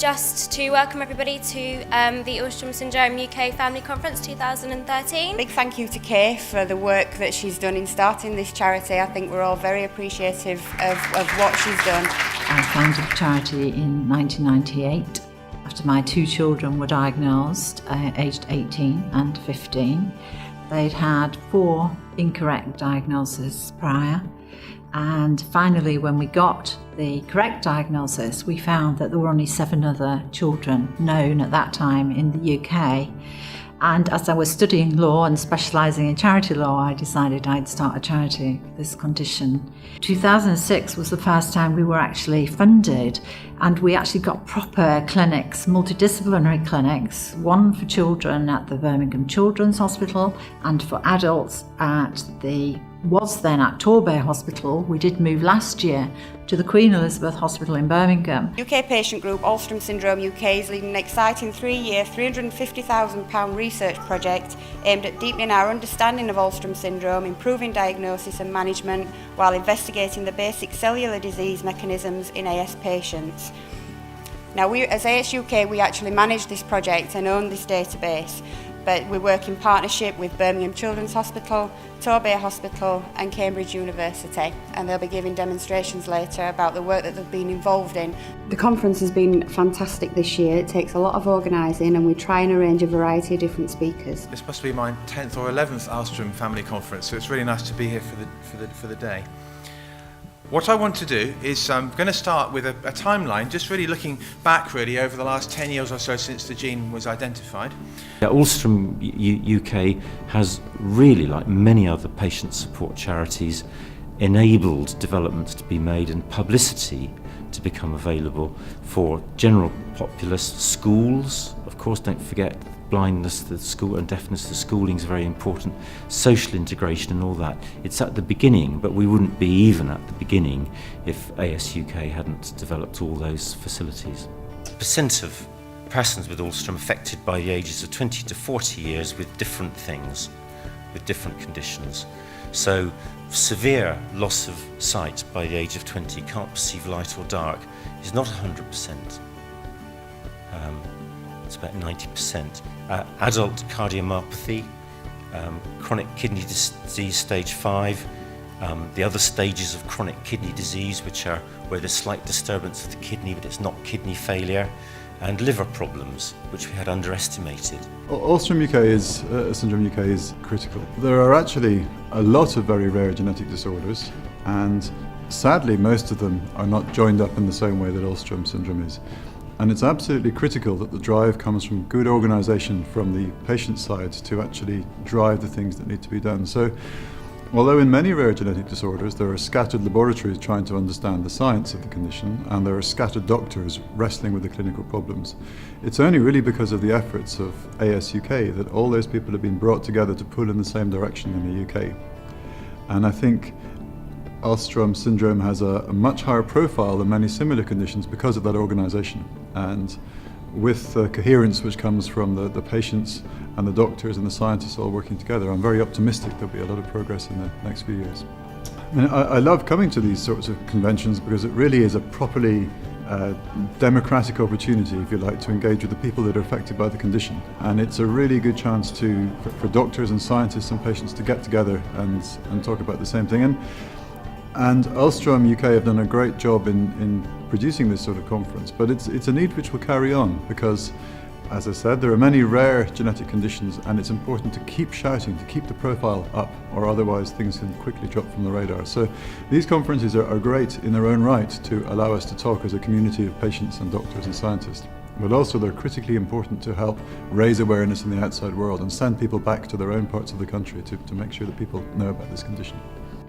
just to welcome everybody to the Alström Syndrome UK Family Conference 2013. Big thank you to Kay for the work that she's done in starting this charity. I think we're all very appreciative of what she's done. I founded the charity in 1998 after my two children were diagnosed, aged 18 and 15. They'd had 4 incorrect diagnoses prior. And finally, when we got the correct diagnosis, we found that there were only 7 other children known at that time in the UK. And as I was studying law and specialising in charity law, I decided I'd start a charity for this condition. 2006 was the first time we were actually funded, and we actually got proper clinics, multidisciplinary clinics, one for children at the Birmingham Children's Hospital and for adults at then at Torbay Hospital. We did move last year to the Queen Elizabeth Hospital in Birmingham. UK patient group Alström Syndrome UK is leading an exciting 3-year, £350,000 research project aimed at deepening our understanding of Alström syndrome, improving diagnosis and management, while investigating the basic cellular disease mechanisms in AS patients. Now, we as AS UK, we actually manage this project and own this database, but we work in partnership with Birmingham Children's Hospital, Torbay Hospital and Cambridge University, and they'll be giving demonstrations later about the work that they've been involved in. The conference has been fantastic this year. It takes a lot of organising, and we try and arrange a variety of different speakers. This must be my 10th or 11th Alström Family Conference, so it's really nice to be here for the day. What I want to do is I'm going to start with a timeline, just really looking back really over the last 10 years or so since the gene was identified. Alström UK has really, like many other patient support charities, enabled developments to be made and publicity to become available for general populace, schools, of course, don't forget blindness to the school and deafness to schooling is very important, social integration and all that. It's at the beginning, but we wouldn't be even at the beginning if AS UK hadn't developed all those facilities. Percent of persons with Alström affected by the ages of 20 to 40 years with different things, with different conditions. So severe loss of sight by the age of 20, can't perceive light or dark, is not 100%. It's about 90%. Adult cardiomyopathy, chronic kidney disease stage 5, the other stages of chronic kidney disease, which are where there's slight disturbance of the kidney but it's not kidney failure, and liver problems, which we had underestimated. Alström Syndrome UK is critical. There are actually a lot of very rare genetic disorders, and sadly most of them are not joined up in the same way that Alström syndrome is. And it's absolutely critical that the drive comes from good organisation from the patient side to actually drive the things that need to be done. So, although in many rare genetic disorders there are scattered laboratories trying to understand the science of the condition, and there are scattered doctors wrestling with the clinical problems, it's only really because of the efforts of AS UK that all those people have been brought together to pull in the same direction in the UK. And I think Alström syndrome has a much higher profile than many similar conditions because of that organisation. And with the coherence which comes from the patients and the doctors and the scientists all working together, I'm very optimistic there'll be a lot of progress in the next few years. I love coming to these sorts of conventions because it really is a properly democratic opportunity, if you like, to engage with the people that are affected by the condition. And it's a really good chance for doctors and scientists and patients to get together and talk about the same thing. And Alström UK have done a great job in producing this sort of conference, but it's a need which will carry on because, as I said, there are many rare genetic conditions, and it's important to keep shouting, to keep the profile up, or otherwise things can quickly drop from the radar. So these conferences are great in their own right to allow us to talk as a community of patients and doctors and scientists, but also they're critically important to help raise awareness in the outside world and send people back to their own parts of the country to make sure that people know about this condition.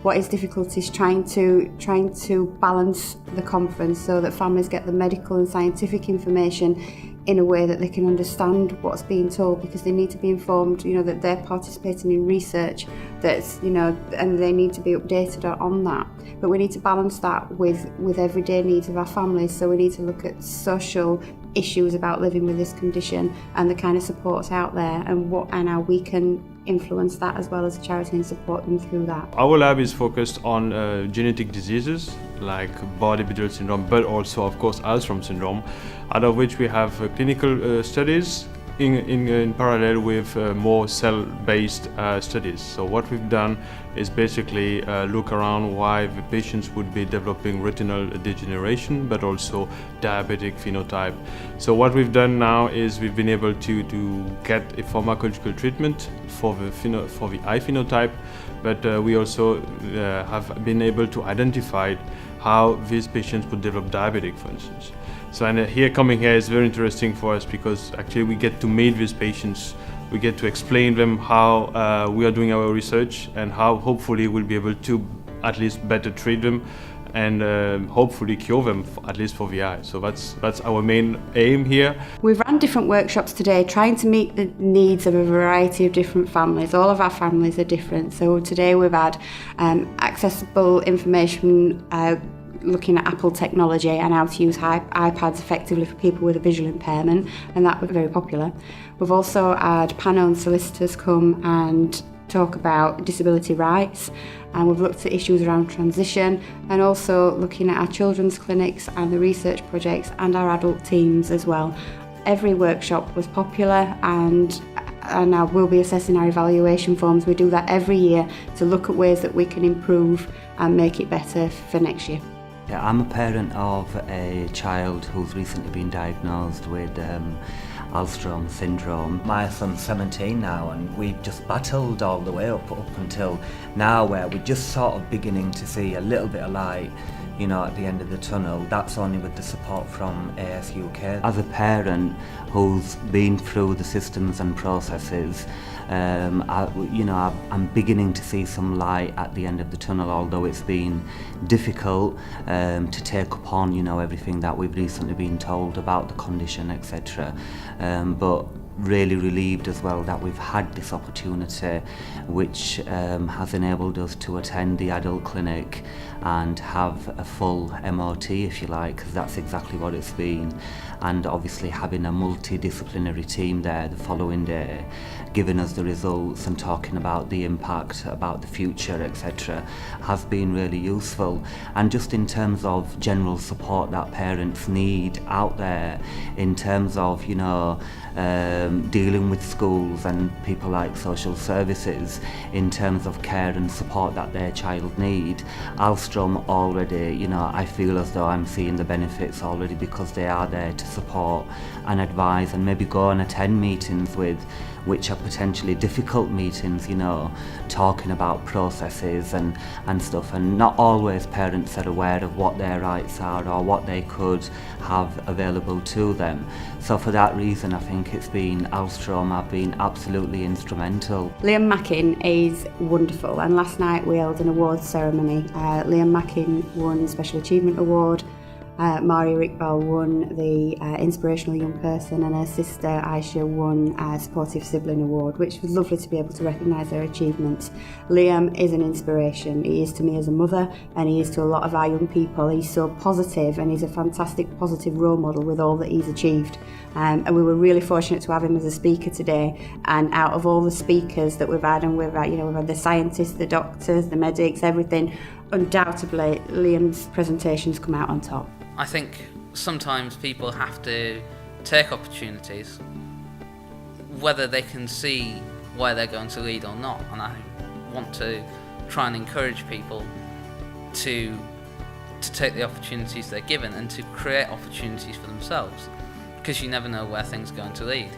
What is difficult is trying to balance the conference so that families get the medical and scientific information in a way that they can understand what's being told, because they need to be informed, that they're participating in research that's, and they need to be updated on that. But we need to balance that with everyday needs of our families. So we need to look at social issues about living with this condition and the kind of supports out there, and how we can influence that as well as a charity and support them through that. Our lab is focused on genetic diseases like Bardet-Biedl syndrome, but also of course Alström syndrome, out of which we have clinical studies in parallel with more cell-based studies. So what we've done is basically look around why the patients would be developing retinal degeneration, but also diabetic phenotype. So what we've done now is we've been able to get a pharmacological treatment for the eye phenotype, but we also have been able to identify how these patients would develop diabetic, for instance. So coming here is very interesting for us, because actually we get to meet these patients, we get to explain them how we are doing our research and how hopefully we'll be able to at least better treat them and hopefully cure them, at least for the eye. So that's our main aim here. We've run different workshops today trying to meet the needs of a variety of different families. All of our families are different. So today we've had accessible information looking at Apple technology and how to use iPads effectively for people with a visual impairment, and that was very popular. We've also had pan-owned solicitors come and talk about disability rights, and we've looked at issues around transition, and also looking at our children's clinics and the research projects and our adult teams as well. Every workshop was popular, and now we'll be assessing our evaluation forms. We do that every year to look at ways that we can improve and make it better for next year. Yeah, I'm a parent of a child who's recently been diagnosed with Alström syndrome. My son's 17 now, and we've just battled all the way up until now, where we're just sort of beginning to see a little bit of light, you know, at the end of the tunnel. That's only with the support from AS UK. As a parent who's been through the systems and processes, I'm beginning to see some light at the end of the tunnel, although it's been difficult to take upon, you know, everything that we've recently been told about the condition, etc. But really relieved as well that we've had this opportunity, which has enabled us to attend the adult clinic and have a full MOT, if you like, because that's exactly what it's been. And obviously having a multidisciplinary team there the following day, giving us the results and talking about the impact, about the future, etc., has been really useful. And just in terms of general support that parents need out there, in terms of, you know, dealing with schools and people like social services, in terms of care and support that their child need, Alstrom already, you know, I feel as though I'm seeing the benefits already, because they are there to support and advise and maybe go and attend meetings with, which are potentially difficult meetings, you know, talking about processes and stuff, and not always parents are aware of what their rights are or what they could have available to them. So for that reason, I think Alstrom have been absolutely instrumental. Liam Mackin is wonderful, and last night we held an awards ceremony. Liam Mackin won the Special Achievement Award. Maria Iqbal won the Inspirational Young Person, and her sister Aisha won a Supportive Sibling Award, which was lovely to be able to recognise their achievements. Liam is an inspiration. He is to me as a mother, and he is to a lot of our young people. He's so positive, and he's a fantastic positive role model with all that he's achieved. And we were really fortunate to have him as a speaker today. And out of all the speakers that we've had, and we've had the scientists, the doctors, the medics, everything, undoubtedly Liam's presentations come out on top. I think sometimes people have to take opportunities, whether they can see where they're going to lead or not, and I want to try and encourage people to take the opportunities they're given and to create opportunities for themselves, because you never know where things are going to lead.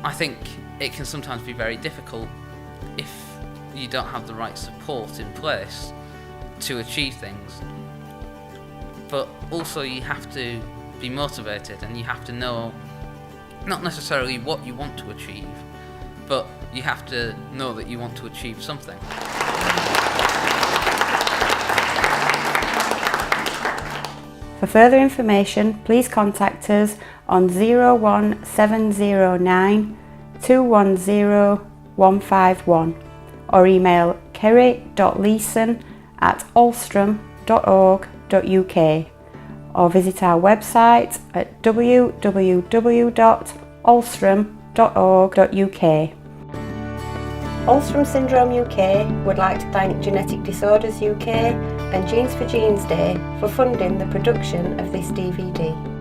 I think it can sometimes be very difficult if you don't have the right support in place to achieve things. But also you have to be motivated, and you have to know not necessarily what you want to achieve, but you have to know that you want to achieve something. For further information, please contact us on 01709 210 151 or email kerry.leeson@alstrom.org.uk, or visit our website at www.alstrom.org.uk. Alström Syndrome UK would like to thank Genetic Disorders UK and Genes for Genes Day for funding the production of this DVD.